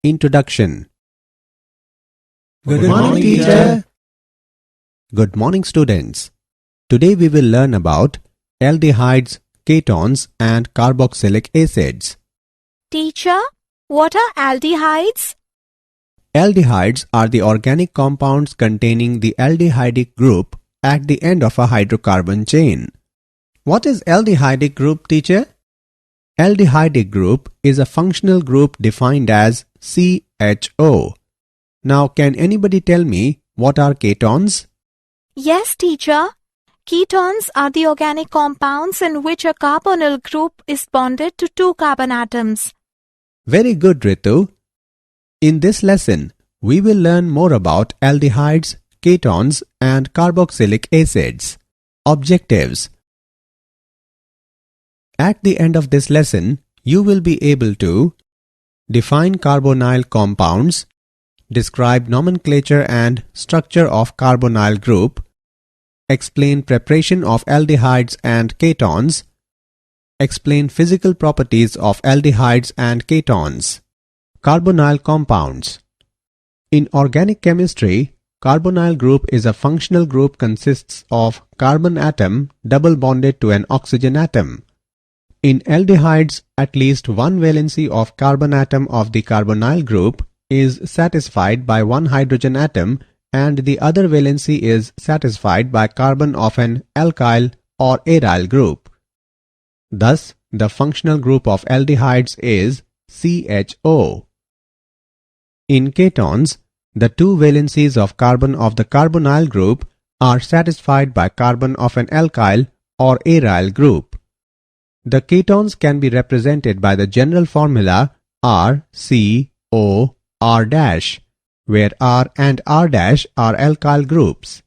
Introduction. Good morning, teacher. Good morning, students. Today we will learn about aldehydes, ketones and carboxylic acids. Teacher, what are aldehydes? Aldehydes are the organic compounds containing the aldehydic group at the end of a hydrocarbon chain. What is aldehydic group, teacher? Aldehydic group is a functional group defined as CHO. Now, can anybody tell me what are ketones? Yes, teacher. Ketones are the organic compounds in which a carbonyl group is bonded to two carbon atoms. Very good, Ritu. In this lesson, we will learn more about aldehydes, ketones and carboxylic acids. Objectives. At the end of this lesson, you will be able to define carbonyl compounds, describe nomenclature and structure of carbonyl group, explain preparation of aldehydes and ketones, explain physical properties of aldehydes and ketones. Carbonyl compounds. In organic chemistry, carbonyl group is a functional group consists of carbon atom double bonded to an oxygen atom. In aldehydes, at least one valency of carbon atom of the carbonyl group is satisfied by one hydrogen atom and the other valency is satisfied by carbon of an alkyl or aryl group. Thus, the functional group of aldehydes is CHO. In ketones, the two valencies of carbon of the carbonyl group are satisfied by carbon of an alkyl or aryl group. The ketones can be represented by the general formula RCOR', where R and R' are alkyl groups.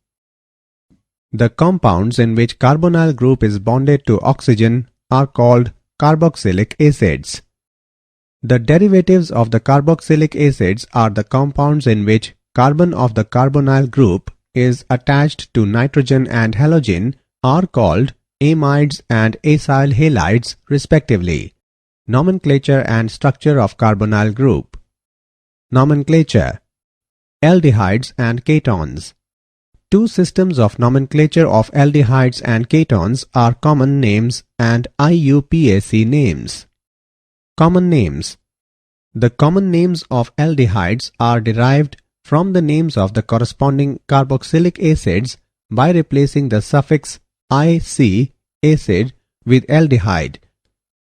The compounds in which carbonyl group is bonded to oxygen are called carboxylic acids. The derivatives of the carboxylic acids are the compounds in which carbon of the carbonyl group is attached to nitrogen and halogen are called amides and acyl halides respectively. Nomenclature and structure of carbonyl group. Nomenclature. Aldehydes and ketones. Two systems of nomenclature of aldehydes and ketones are common names and IUPAC names. Common names. The common names of aldehydes are derived from the names of the corresponding carboxylic acids by replacing the suffix IC acid with aldehyde.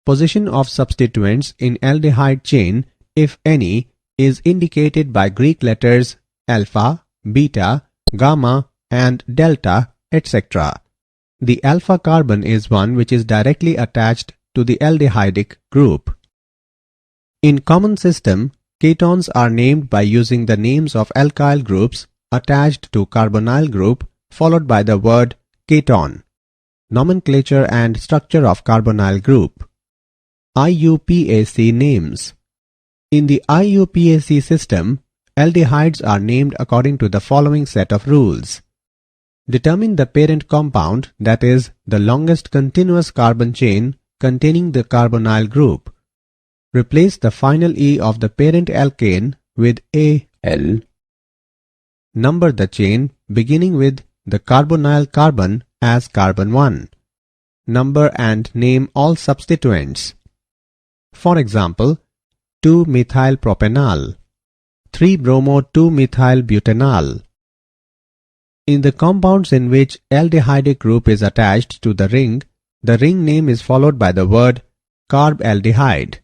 Position of substituents in aldehyde chain, if any, is indicated by Greek letters alpha, beta, gamma and delta, etc. The alpha carbon is one which is directly attached to the aldehydic group. In common system, ketones are named by using the names of alkyl groups attached to carbonyl group followed by the word keton. Nomenclature and structure of carbonyl group. IUPAC names. In the IUPAC system, aldehydes are named according to the following set of rules. Determine the parent compound, that is, the longest continuous carbon chain containing the carbonyl group. Replace the final E of the parent alkane with AL. Number the chain beginning with the carbonyl carbon as carbon 1. Number and name all substituents. For example, 2-methylpropanol, 3-bromo-2-methylbutanol. In the compounds in which aldehydic group is attached to the ring name is followed by the word carbaldehyde.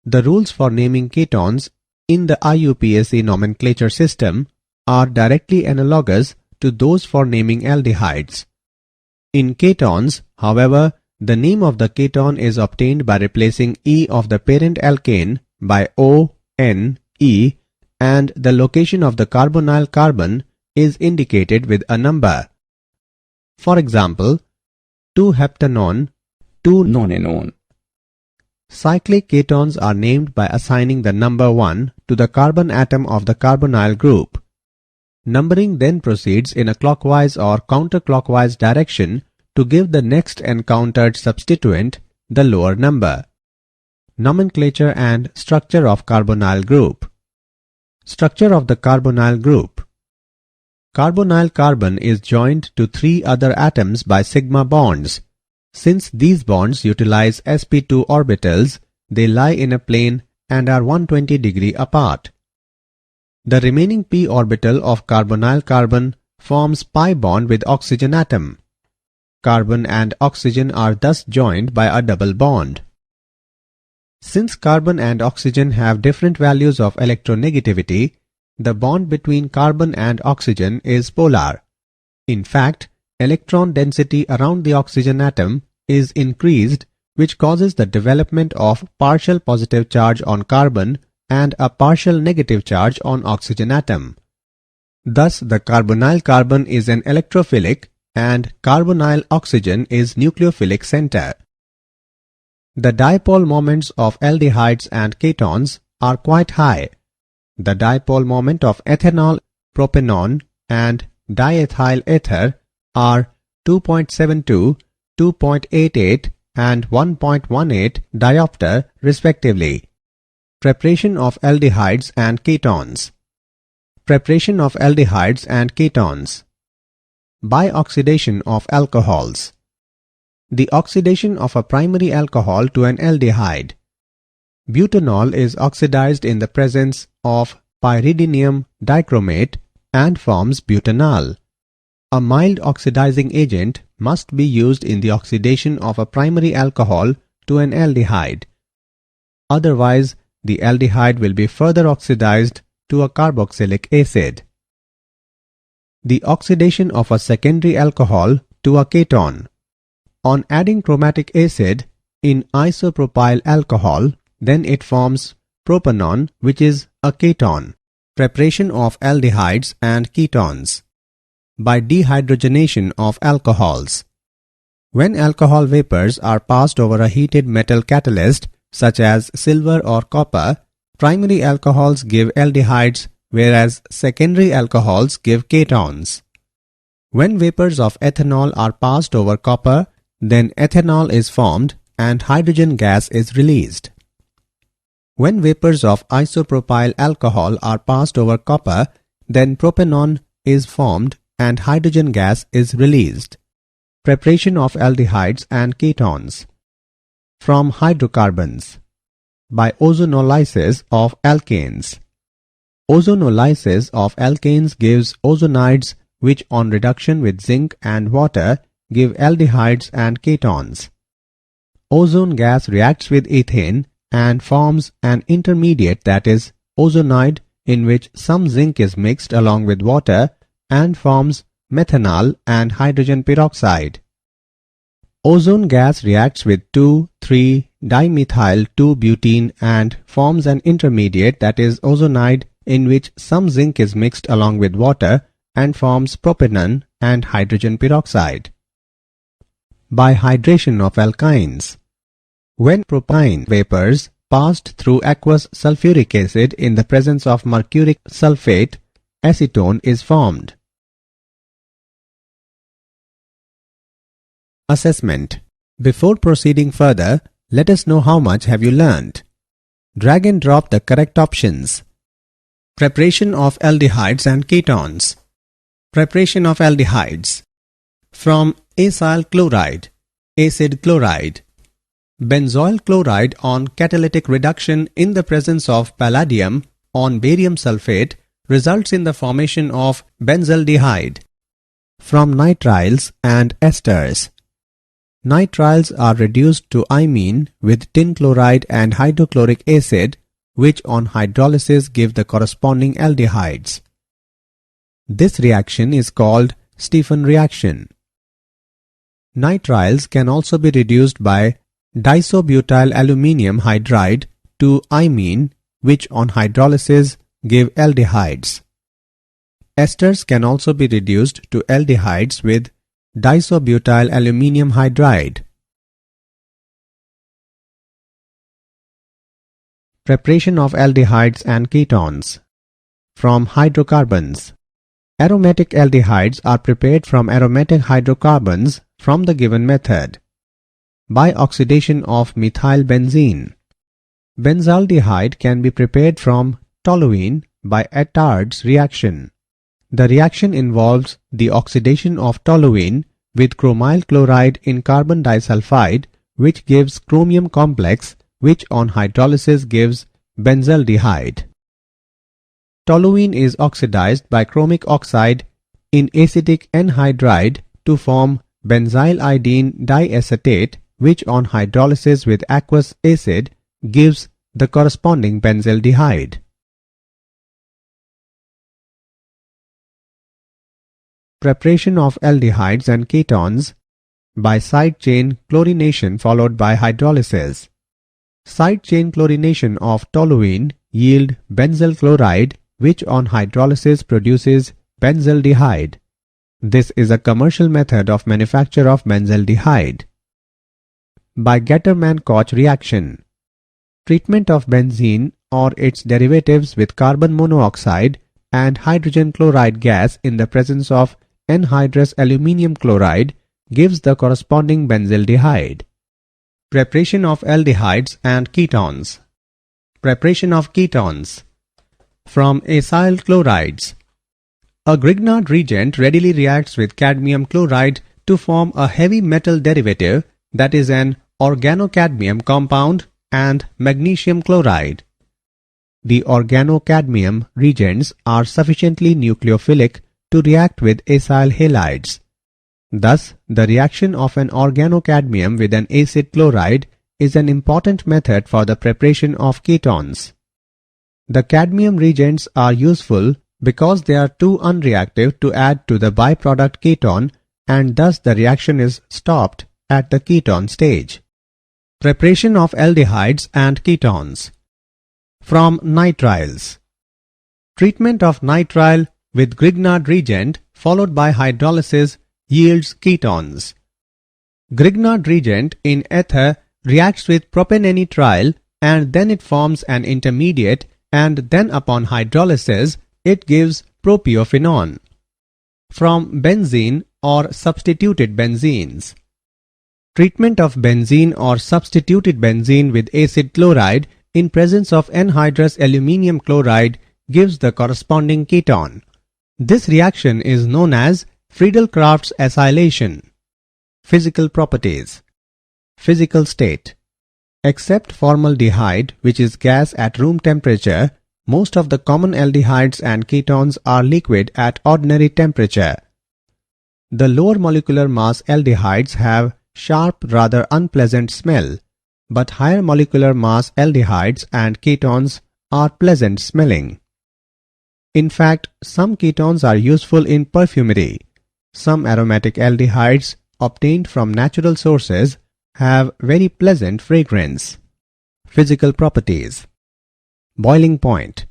The rules for naming ketones in the IUPAC nomenclature system are directly analogous to those for naming aldehydes. In ketones, however, the name of the keton is obtained by replacing E of the parent alkane by O, N, E, and the location of the carbonyl carbon is indicated with a number. For example, 2-heptanone, 2-nonenone. Cyclic ketones are named by assigning the number 1 to the carbon atom of the carbonyl group. Numbering then proceeds in a clockwise or counterclockwise direction to give the next encountered substituent the lower number. Nomenclature and structure of carbonyl group. Structure of the carbonyl group. Carbonyl carbon is joined to 3 other atoms by sigma bonds. Since these bonds utilize sp2 orbitals, they lie in a plane and are 120 degree apart. The remaining p orbital of carbonyl carbon forms pi bond with oxygen atom. Carbon and oxygen are thus joined by a double bond. Since carbon and oxygen have different values of electronegativity, the bond between carbon and oxygen is polar. In fact, electron density around the oxygen atom is increased, which causes the development of partial positive charge on carbon and a partial negative charge on oxygen atom. Thus, the carbonyl carbon is an electrophilic and carbonyl oxygen is nucleophilic center. The dipole moments of aldehydes and ketones are quite high. The dipole moment of ethanol, propanol and diethyl ether are 2.72, 2.88 and 1.18 diopter respectively. Preparation of aldehydes and ketones. Preparation of aldehydes and ketones. By oxidation of alcohols. The oxidation of a primary alcohol to an aldehyde. Butanol is oxidized in the presence of pyridinium dichromate and forms butanol. A mild oxidizing agent must be used in the oxidation of a primary alcohol to an aldehyde. Otherwise, the aldehyde will be further oxidized to a carboxylic acid. The oxidation of a secondary alcohol to a ketone. On adding chromatic acid in isopropyl alcohol, then it forms propanone, which is a ketone. Preparation of aldehydes and ketones. By dehydrogenation of alcohols. When alcohol vapors are passed over a heated metal catalyst such as silver or copper, primary alcohols give aldehydes whereas secondary alcohols give ketones. When vapors of ethanol are passed over copper, then ethanol is formed and hydrogen gas is released. When vapors of isopropyl alcohol are passed over copper, then propanone is formed and hydrogen gas is released. Preparation of aldehydes and ketones. From hydrocarbons. By ozonolysis of alkanes. Ozonolysis of alkanes gives ozonides which on reduction with zinc and water give aldehydes and ketones. Ozone gas reacts with ethane and forms an intermediate, that is ozonide, in which some zinc is mixed along with water and forms methanol and hydrogen peroxide. Ozone gas reacts with 2,3-dimethyl-2-butene and forms an intermediate, that is ozonide, in which some zinc is mixed along with water and forms propanone and hydrogen peroxide. By hydration of alkynes. When propyne vapors passed through aqueous sulfuric acid in the presence of mercuric sulfate, acetone is formed. Assessment. Before proceeding further, let us know how much have you learned. Drag and drop the correct options. Preparation of aldehydes and ketones. Preparation of aldehydes. From acyl chloride, acid chloride. Benzoyl chloride on catalytic reduction in the presence of palladium on barium sulfate results in the formation of benzaldehyde. From nitriles and esters. Nitriles are reduced to imine with tin chloride and hydrochloric acid, which on hydrolysis give the corresponding aldehydes. This reaction is called Stephan reaction. Nitriles can also be reduced by diisobutyl aluminium hydride to imine, which on hydrolysis give aldehydes. Esters can also be reduced to aldehydes with diisobutyl aluminium hydride. Preparation of aldehydes and ketones. From hydrocarbons. Aromatic aldehydes are prepared from aromatic hydrocarbons from the given method. By oxidation of methylbenzene. Benzaldehyde can be prepared from toluene by Aldehydes reaction. The reaction involves the oxidation of toluene with chromyl chloride in carbon disulfide, which gives chromium complex, which on hydrolysis gives benzaldehyde. Toluene is oxidized by chromic oxide in acetic anhydride to form benzyliodine diacetate, which on hydrolysis with aqueous acid gives the corresponding benzaldehyde. Preparation of aldehydes and ketones by side chain chlorination followed by hydrolysis. Side chain chlorination of toluene yield benzyl chloride, which on hydrolysis produces benzaldehyde. This is a commercial method of manufacture of benzaldehyde. By Gattermann-Koch reaction. Treatment of benzene or its derivatives with carbon monoxide and hydrogen chloride gas in the presence of anhydrous aluminium chloride gives the corresponding benzaldehyde. Preparation of aldehydes and ketones. Preparation of ketones from acyl chlorides. A Grignard reagent readily reacts with cadmium chloride to form a heavy metal derivative, that is an organocadmium compound and magnesium chloride. The organocadmium reagents are sufficiently nucleophilic to react with acyl halides. Thus, the reaction of an organocadmium with an acid chloride is an important method for the preparation of ketones. The cadmium reagents are useful because they are too unreactive to add to the byproduct ketone, and thus the reaction is stopped at the ketone stage. Preparation of aldehydes and ketones from nitriles. Treatment of nitrile with Grignard reagent followed by hydrolysis yields ketones. Grignard reagent in ether reacts with propanenitrile and then it forms an intermediate, and then upon hydrolysis it gives propiophenone. From benzene or substituted benzenes. Treatment of benzene or substituted benzene with acid chloride in presence of anhydrous aluminium chloride gives the corresponding ketone. This reaction is known as Friedel-Crafts acylation. Physical properties. Physical state. Except formaldehyde, which is gas at room temperature, most of the common aldehydes and ketones are liquid at ordinary temperature. The lower molecular mass aldehydes have sharp, rather unpleasant smell, but higher molecular mass aldehydes and ketones are pleasant smelling. In fact, some ketones are useful in perfumery. Some aromatic aldehydes obtained from natural sources have very pleasant fragrance. Physical properties. Boiling point.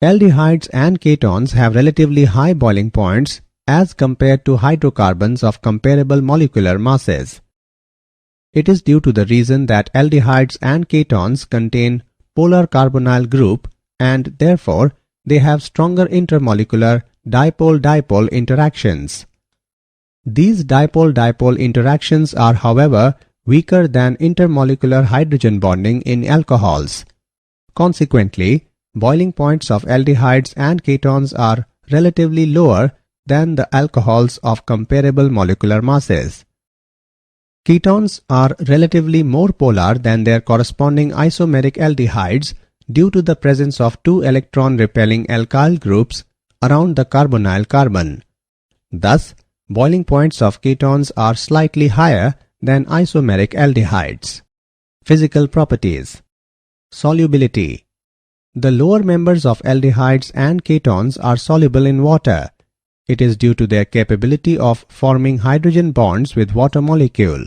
Aldehydes and ketones have relatively high boiling points as compared to hydrocarbons of comparable molecular masses. It is due to the reason that aldehydes and ketones contain polar carbonyl group and therefore they have stronger intermolecular dipole-dipole interactions. These dipole-dipole interactions are, however, weaker than intermolecular hydrogen bonding in alcohols. Consequently, boiling points of aldehydes and ketones are relatively lower than the alcohols of comparable molecular masses. Ketones are relatively more polar than their corresponding isomeric aldehydes due to the presence of two electron-repelling alkyl groups around the carbonyl carbon. Thus, boiling points of ketones are slightly higher than isomeric aldehydes. Physical properties. Solubility. The lower members of aldehydes and ketones are soluble in water. It is due to their capability of forming hydrogen bonds with water molecule.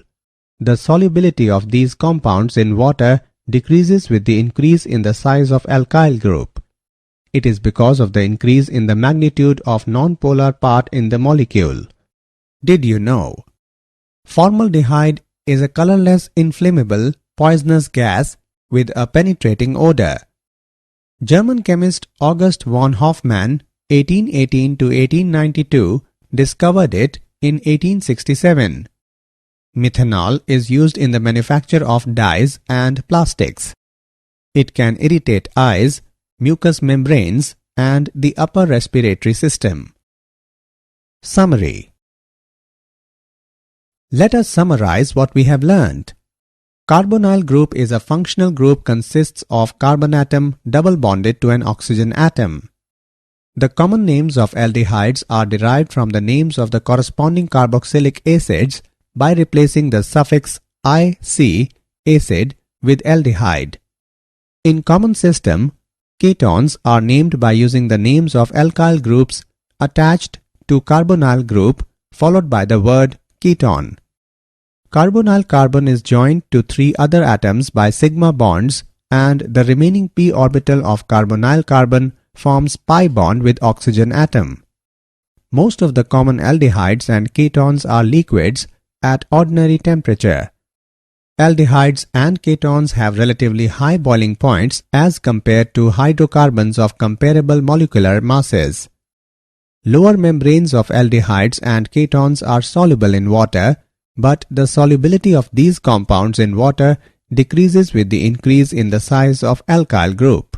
The solubility of these compounds in water decreases with the increase in the size of alkyl group. It is because of the increase in the magnitude of nonpolar part in the molecule. Did you know? Formaldehyde is a colorless, inflammable, poisonous gas with a penetrating odor. German chemist August von Hofmann 1818 to 1892 discovered it in 1867. Methanol is used in the manufacture of dyes and plastics. It can irritate eyes, mucous membranes, and the upper respiratory system. Summary. Let us summarize what we have learned. Carbonyl group is a functional group consists of carbon atom double bonded to an oxygen atom. The common names of aldehydes are derived from the names of the corresponding carboxylic acids by replacing the suffix -ic acid with aldehyde. In common system, ketones are named by using the names of alkyl groups attached to carbonyl group followed by the word ketone. Carbonyl carbon is joined to 3 other atoms by sigma bonds, and the remaining p orbital of carbonyl carbon forms pi bond with oxygen atom. Most of the common aldehydes and ketones are liquids at ordinary temperature. Aldehydes and ketones have relatively high boiling points as compared to hydrocarbons of comparable molecular masses. Lower membranes of aldehydes and ketones are soluble in water, but the solubility of these compounds in water decreases with the increase in the size of alkyl group.